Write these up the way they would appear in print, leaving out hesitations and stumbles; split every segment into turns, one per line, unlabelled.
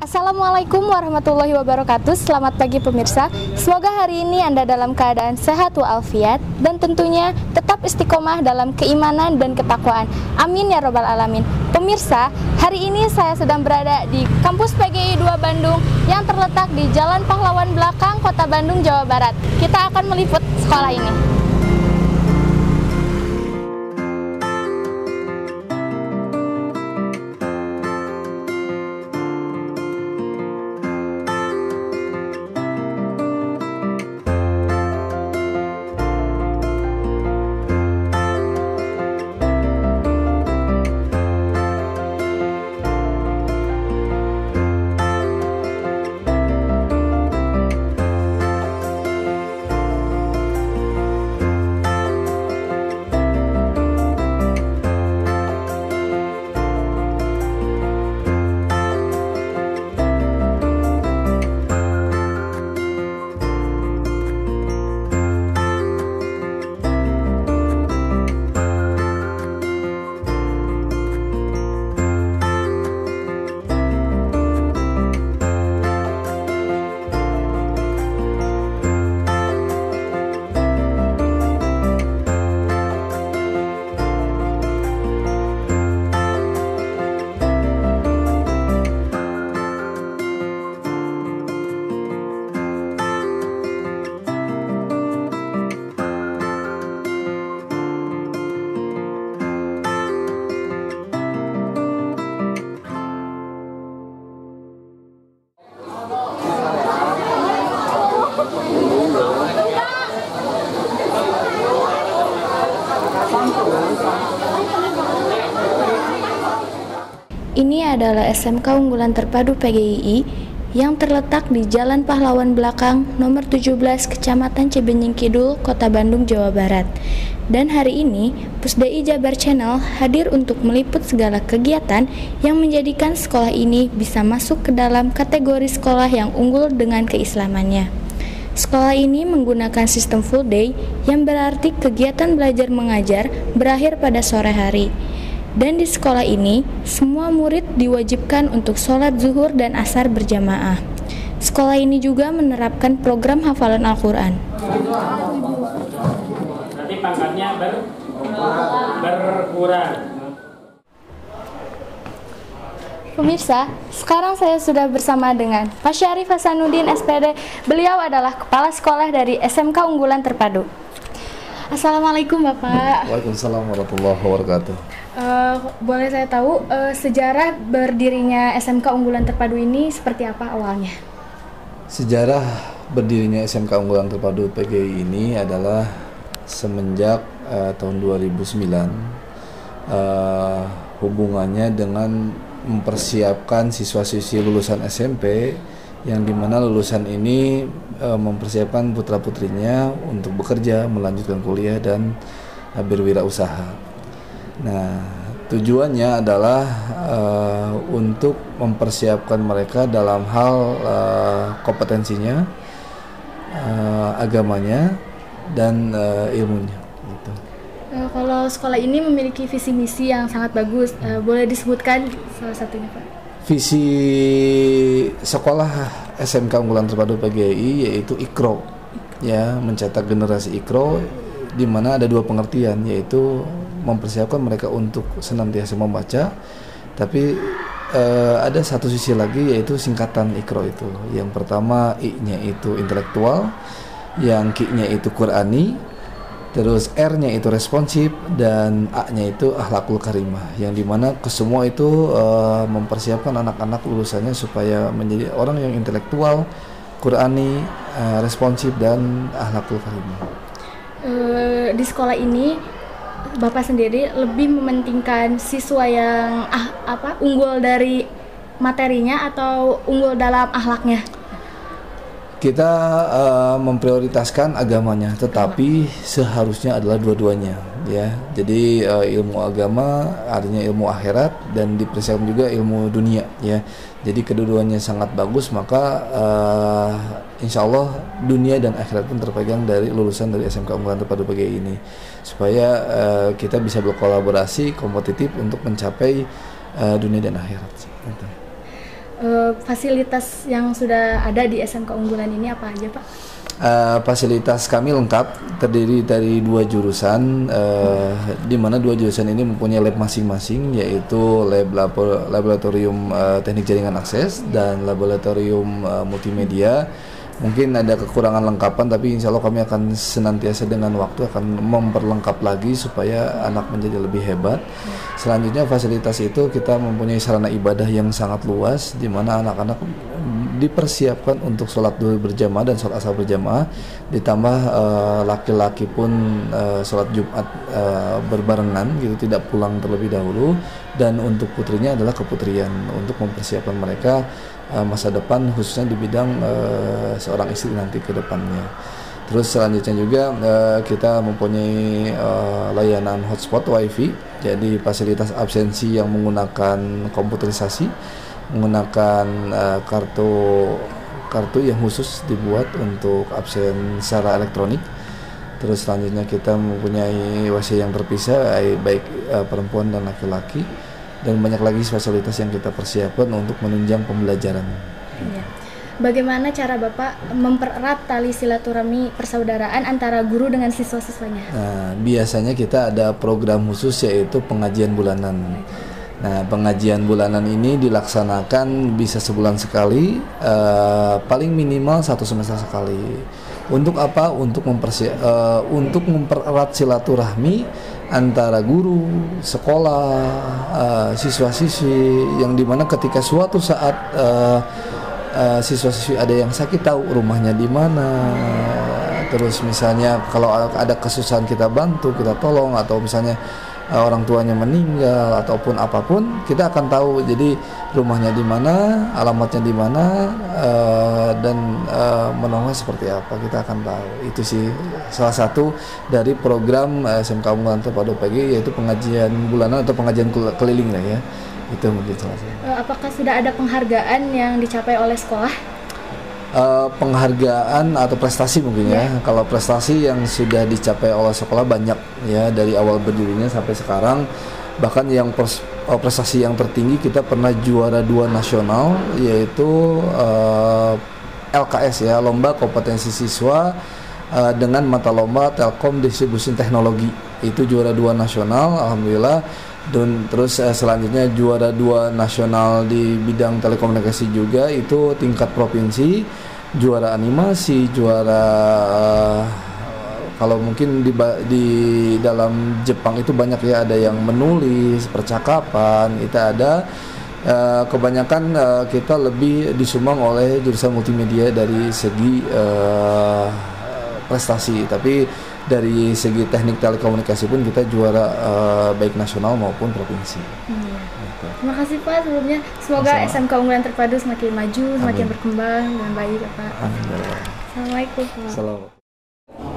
Assalamualaikum warahmatullahi wabarakatuh. Selamat pagi pemirsa. Semoga hari ini Anda dalam keadaan sehat walafiat dan tentunya tetap istiqomah dalam keimanan dan ketakwaan. Amin ya robbal alamin. Pemirsa, hari ini saya sedang berada di kampus PGI 2 Bandung yang terletak di Jalan Pahlawan Belakang, Kota Bandung, Jawa Barat. Kita akan meliput sekolah ini. Ini adalah SMK unggulan terpadu PGII yang terletak di Jalan Pahlawan Belakang, nomor 17, Kecamatan Cibenying Kidul, Kota Bandung, Jawa Barat. Dan hari ini, Pusdai Jabar Channel hadir untuk meliput segala kegiatan yang menjadikan sekolah ini bisa masuk ke dalam kategori sekolah yang unggul dengan keislamannya. Sekolah ini menggunakan sistem full day yang berarti kegiatan belajar mengajar berakhir pada sore hari. Dan di sekolah ini, semua murid diwajibkan untuk sholat zuhur dan asar berjamaah. Sekolah ini juga menerapkan program hafalan Al-Quran.
Nanti pangkatnya berkurang.
Pemirsa, sekarang saya sudah bersama dengan Pak Syarif Hasanuddin SPD. Beliau adalah kepala sekolah dari SMK Unggulan Terpadu. Assalamualaikum Bapak.
Waalaikumsalam warahmatullahi wabarakatuh.
Boleh saya tahu sejarah berdirinya SMK Unggulan Terpadu ini seperti apa awalnya?
Sejarah berdirinya SMK Unggulan Terpadu PGI ini adalah semenjak tahun 2009, hubungannya dengan mempersiapkan siswa-siswi lulusan SMP yang dimana lulusan ini mempersiapkan putra-putrinya untuk bekerja, melanjutkan kuliah dan berwirausaha. Nah, tujuannya adalah untuk mempersiapkan mereka dalam hal kompetensinya, agamanya, dan ilmunya. Gitu.
Kalau sekolah ini memiliki visi misi yang sangat bagus, boleh disebutkan salah satunya Pak?
Visi sekolah SMK Unggulan Terpadu PGI yaitu Iqro, ya, mencetak generasi Iqro, di mana ada dua pengertian, yaitu mempersiapkan mereka untuk senantiasa membaca, tapi ada satu sisi lagi yaitu singkatan Iqro itu. Yang pertama I-nya itu intelektual, yang Q-nya itu Qur'ani, terus R-nya itu responsif, dan A-nya itu akhlakul karimah, yang dimana kesemua itu mempersiapkan anak-anak lulusannya supaya menjadi orang yang intelektual, Qur'ani, responsif, dan akhlakul karimah.
Di sekolah ini Bapak sendiri lebih mementingkan siswa yang unggul dari materinya atau unggul dalam akhlaknya?
Kita memprioritaskan agamanya, tetapi seharusnya adalah dua-duanya, ya. Jadi ilmu agama artinya ilmu akhirat, dan dipersiapkan juga ilmu dunia, ya. Jadi kedua-duanya sangat bagus, maka insya Allah dunia dan akhirat pun terpegang dari lulusan dari SMK Unggulan Terpadu PGI ini, supaya kita bisa berkolaborasi kompetitif untuk mencapai dunia dan akhirat.
Fasilitas yang sudah ada di SMK unggulan ini apa aja, Pak?
Fasilitas kami lengkap, terdiri dari 2 jurusan, di mana 2 jurusan ini mempunyai lab masing-masing, yaitu laboratorium teknik jaringan akses dan laboratorium multimedia. Mungkin ada kekurangan lengkapan, tapi insya Allah kami akan senantiasa dengan waktu akan memperlengkap lagi supaya anak menjadi lebih hebat. Selanjutnya fasilitas itu kita mempunyai sarana ibadah yang sangat luas, di mana anak-anak dipersiapkan untuk sholat duhur berjamaah dan sholat asar berjamaah, ditambah laki-laki pun sholat Jumat berbarengan gitu, tidak pulang terlebih dahulu. Dan untuk putrinya adalah keputrian untuk mempersiapkan mereka masa depan, khususnya di bidang seorang istri nanti ke depannya. Terus selanjutnya juga kita mempunyai layanan hotspot wifi, jadi fasilitas absensi yang menggunakan komputerisasi, menggunakan kartu yang khusus dibuat untuk absen secara elektronik. Terus selanjutnya kita mempunyai WC yang terpisah, baik perempuan dan laki-laki, dan banyak lagi fasilitas yang kita persiapkan untuk menunjang pembelajaran.
Ya. Bagaimana cara Bapak mempererat tali silaturahmi persaudaraan antara guru dengan siswa-siswanya?
Nah, biasanya kita ada program khusus, yaitu pengajian bulanan. Nah, pengajian bulanan ini dilaksanakan bisa sebulan sekali, paling minimal 1 semester sekali. Untuk apa? Untuk mempererat silaturahmi antara guru, sekolah, siswa-siswi, yang dimana ketika suatu saat siswa-siswi ada yang sakit, tahu rumahnya di mana. Terus misalnya kalau ada kesusahan kita bantu, kita tolong, atau misalnya orang tuanya meninggal ataupun apapun, kita akan tahu jadi rumahnya di mana, alamatnya di mana, dan menolongnya seperti apa, kita akan tahu. Itu sih salah satu dari program SMK Unggulan Terpadu PGI, yaitu pengajian bulanan atau pengajian keliling lah ya. Itu mungkin salah satu.
Apakah sudah ada penghargaan yang dicapai oleh sekolah?
Penghargaan atau prestasi mungkin ya. Kalau prestasi yang sudah dicapai oleh sekolah banyak ya, dari awal berdirinya sampai sekarang. Bahkan yang prestasi yang tertinggi, kita pernah juara 2 nasional, yaitu LKS ya, lomba kompetensi siswa dengan mata lomba Telkom Distribusi Teknologi. Itu juara 2 nasional, alhamdulillah. Dan terus selanjutnya juara 2 nasional di bidang telekomunikasi juga, itu tingkat provinsi. Juara animasi, juara kalau mungkin di dalam Jepang itu banyak ya, ada yang menulis, percakapan, itu ada. Kebanyakan kita lebih disumbang oleh jurusan multimedia dari segi prestasi, tapi dari segi teknik telekomunikasi pun kita juara baik nasional maupun provinsi.
Terima kasih Pak sebelumnya. Semoga SMK Unggulan Terpadu semakin maju, semakin berkembang dengan baik ya Pak. Assalamualaikum Pak.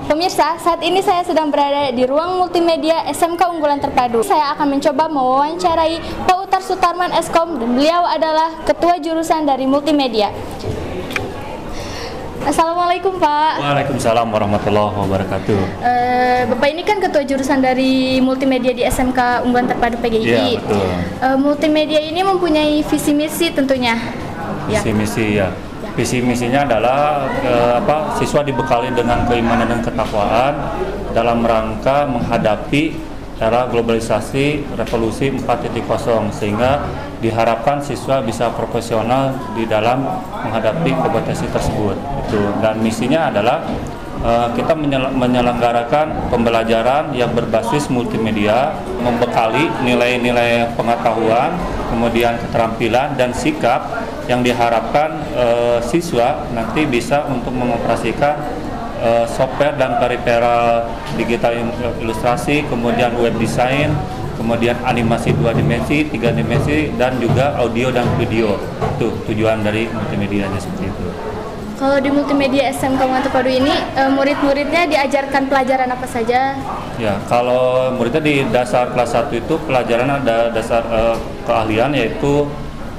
Pemirsa, saat ini saya sedang berada di ruang multimedia SMK Unggulan Terpadu. Saya akan mencoba mewawancarai Pak Utar Sutarman Eskom, dan beliau adalah Ketua Jurusan dari Multimedia. Assalamualaikum Pak.
Waalaikumsalam warahmatullahi wabarakatuh.
Bapak ini kan Ketua Jurusan dari Multimedia di SMK Unggulan Terpadu PGI.
Iya betul.
Multimedia ini mempunyai visi misi tentunya.
Visi misi ya. Visi misinya adalah siswa dibekali dengan keimanan dan ketakwaan dalam rangka menghadapi era globalisasi revolusi 4.0, sehingga diharapkan siswa bisa profesional di dalam menghadapi kompetensi tersebut. Dan misinya adalah kita menyelenggarakan pembelajaran yang berbasis multimedia, membekali nilai-nilai pengetahuan, kemudian keterampilan dan sikap yang diharapkan siswa nanti bisa untuk mengoperasikan software dan peripheral digital ilustrasi, kemudian web design, kemudian animasi 2 dimensi, 3 dimensi, dan juga audio dan video. Itu tujuan dari multimedianya seperti itu.
Kalau di multimedia SMK Unggulan Terpadu ini, murid-muridnya diajarkan pelajaran apa saja?
Ya, kalau muridnya di dasar kelas 1 itu pelajaran ada dasar keahlian, yaitu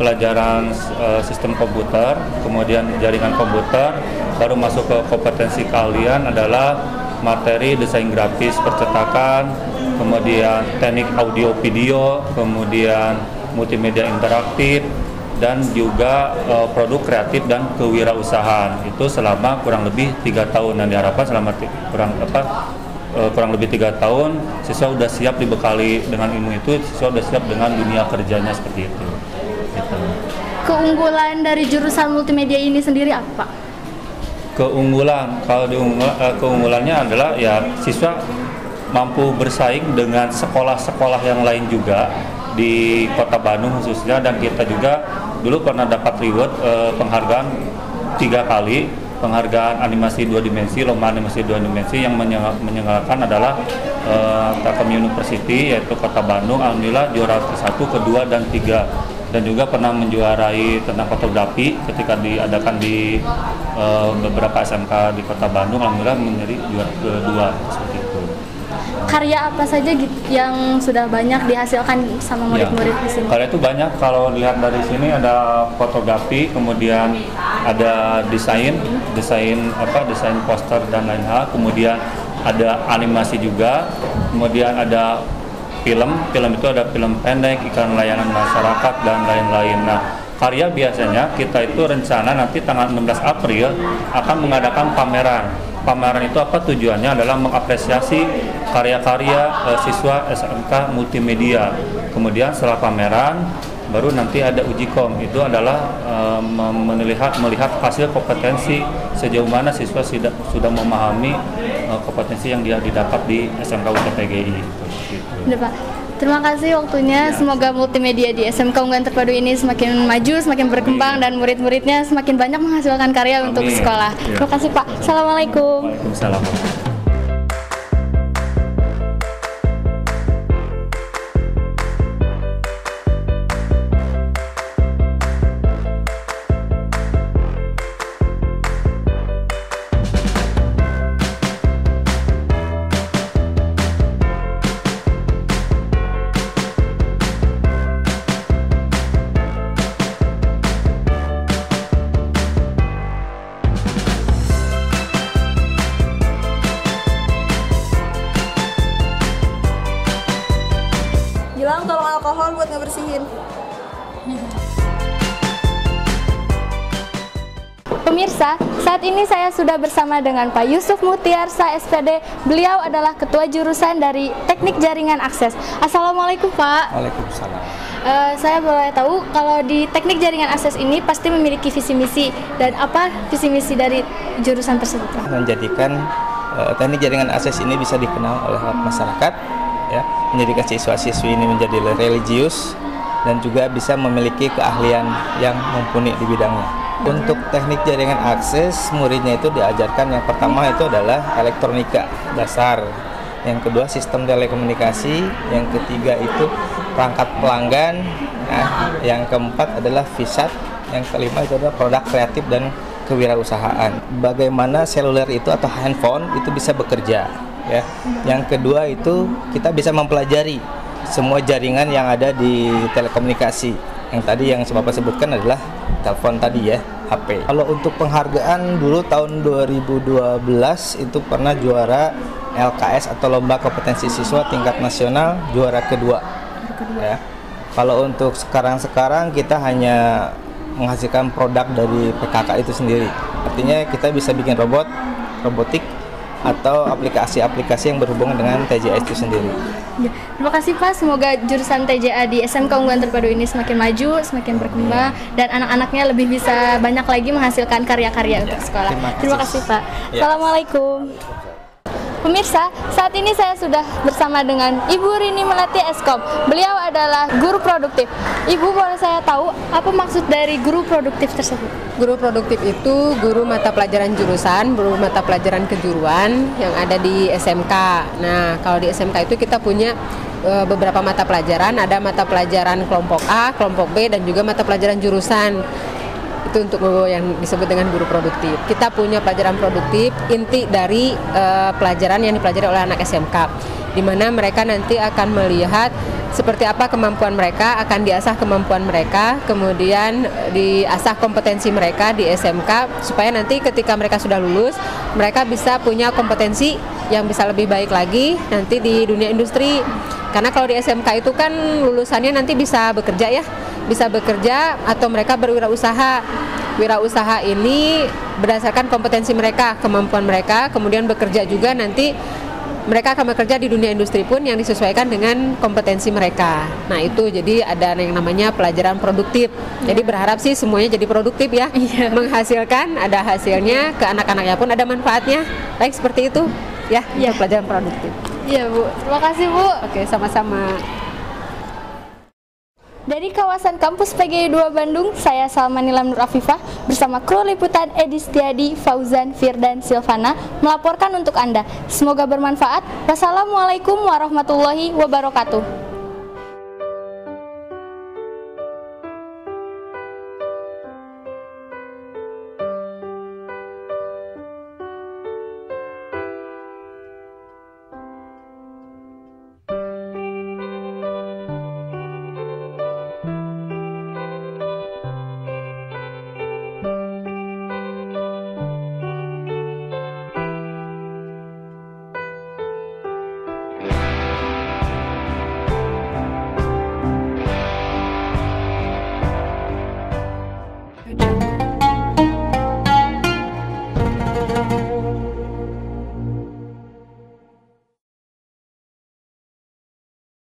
pelajaran sistem komputer, kemudian jaringan komputer. Baru masuk ke kompetensi keahlian adalah materi desain grafis percetakan, kemudian teknik audio video, kemudian multimedia interaktif, dan juga produk kreatif dan kewirausahaan. Itu selama kurang lebih 3 tahun, dan diharapkan selama kurang lebih 3 tahun siswa sudah siap dibekali dengan ilmu itu, siswa sudah siap dengan dunia kerjanya seperti itu. Gitu.
Keunggulan dari jurusan multimedia ini sendiri apa?
Keunggulannya adalah ya siswa mampu bersaing dengan sekolah-sekolah yang lain juga di Kota Bandung khususnya, dan kita juga dulu pernah dapat reward penghargaan 3 kali, penghargaan animasi 2 dimensi, lomba animasi 2 dimensi yang menyelenggarakan adalah Telkom University yaitu Kota Bandung. Alhamdulillah juara ke-1, ke-2 dan 3, dan juga pernah menjuarai tentang fotografi ketika diadakan di beberapa SMK di Kota Bandung. Alhamdulillah menjadi juara ke-2 seperti itu.
Karya apa saja yang sudah banyak dihasilkan sama murid-murid di sini?
Karya itu banyak, kalau dilihat dari sini ada fotografi, kemudian ada desain poster dan lain hal, kemudian ada animasi juga, kemudian ada film itu ada film pendek, iklan layanan masyarakat dan lain-lain. Nah, karya biasanya kita itu rencana nanti tanggal 16 April akan mengadakan pameran. Pameran itu apa tujuannya? Adalah mengapresiasi karya-karya siswa SMK Multimedia. Kemudian setelah pameran baru nanti ada uji kom. Itu adalah melihat hasil kompetensi sejauh mana siswa sudah memahami kompetensi yang dia didapat di SMK UTPGI.
Udah, Pak. Terima kasih waktunya. Semoga multimedia di SMK Unggulan Terpadu ini semakin maju, semakin berkembang, dan murid-muridnya semakin banyak menghasilkan karya untuk sekolah. Terima kasih, Pak. Assalamualaikum.
Waalaikumsalam.
Gilang, tolong alkohol buat ngebersihin.
Pemirsa, saat ini saya sudah bersama dengan Pak Yusuf Mutiarsa SPD. Beliau adalah Ketua Jurusan dari Teknik Jaringan Akses. Assalamualaikum, Pak.
Waalaikumsalam.
Saya boleh tahu kalau di Teknik Jaringan Akses ini pasti memiliki visi misi, dan apa visi misi dari jurusan tersebut?
Menjadikan teknik jaringan akses ini bisa dikenal oleh masyarakat, ya, menjadikan siswa-siswi ini menjadi religius dan juga bisa memiliki keahlian yang mumpuni di bidangnya. Untuk teknik jaringan akses, muridnya itu diajarkan yang pertama itu adalah elektronika dasar, yang kedua sistem telekomunikasi, yang ketiga itu perangkat pelanggan, nah, yang keempat adalah VSAT, yang kelima itu adalah produk kreatif dan kewirausahaan. Bagaimana seluler itu atau handphone itu bisa bekerja, ya. Yang kedua itu kita bisa mempelajari semua jaringan yang ada di telekomunikasi. Yang tadi yang Bapak sebutkan adalah telepon tadi, ya, HP. Kalau untuk penghargaan dulu tahun 2012 itu pernah juara LKS atau Lomba Kompetensi Siswa tingkat nasional, juara kedua. Ya. Kalau untuk sekarang kita hanya menghasilkan produk dari PKK itu sendiri. Artinya kita bisa bikin robotik atau aplikasi-aplikasi yang berhubungan dengan TJA itu sendiri.
Terima kasih, Pak. Semoga jurusan TJA di SMK Unggulan Terpadu ini semakin maju, semakin berkembang, dan anak-anaknya lebih bisa banyak lagi menghasilkan karya-karya untuk sekolah. Terima kasih, Pak. Assalamualaikum. Pemirsa, saat ini saya sudah bersama dengan Ibu Rini Melati Eskom. Beliau adalah guru produktif. Ibu, boleh saya tahu apa maksud dari guru produktif tersebut?
Guru produktif itu guru mata pelajaran jurusan, guru mata pelajaran kejuruan yang ada di SMK. Nah, kalau di SMK itu kita punya beberapa mata pelajaran. Ada mata pelajaran kelompok A, kelompok B, dan juga mata pelajaran jurusan. Itu untuk yang disebut dengan guru produktif. Kita punya pelajaran produktif, inti dari pelajaran yang dipelajari oleh anak SMK, di mana mereka nanti akan melihat seperti apa kemampuan mereka, akan diasah kemampuan mereka, kemudian diasah kompetensi mereka di SMK, supaya nanti ketika mereka sudah lulus, mereka bisa punya kompetensi yang bisa lebih baik lagi nanti di dunia industri. Karena kalau di SMK itu kan lulusannya nanti bisa bekerja, ya, bisa bekerja atau mereka berwirausaha. Wirausaha ini berdasarkan kompetensi mereka, kemampuan mereka, kemudian bekerja juga nanti mereka akan bekerja di dunia industri pun yang disesuaikan dengan kompetensi mereka. Nah itu jadi ada yang namanya pelajaran produktif. Jadi berharap sih semuanya jadi produktif ya, menghasilkan, ada hasilnya, ke anak-anaknya pun ada manfaatnya. Baik seperti itu ya, untuk pelajaran produktif.
Iya Bu, terima kasih Bu.
Oke, sama-sama.
Dari kawasan kampus PGI 2 Bandung, saya Salmanila Nur Afifah bersama kru liputan Edi Setiadi, Fauzan, Firdan, Silvana melaporkan untuk Anda. Semoga bermanfaat. Wassalamualaikum warahmatullahi wabarakatuh.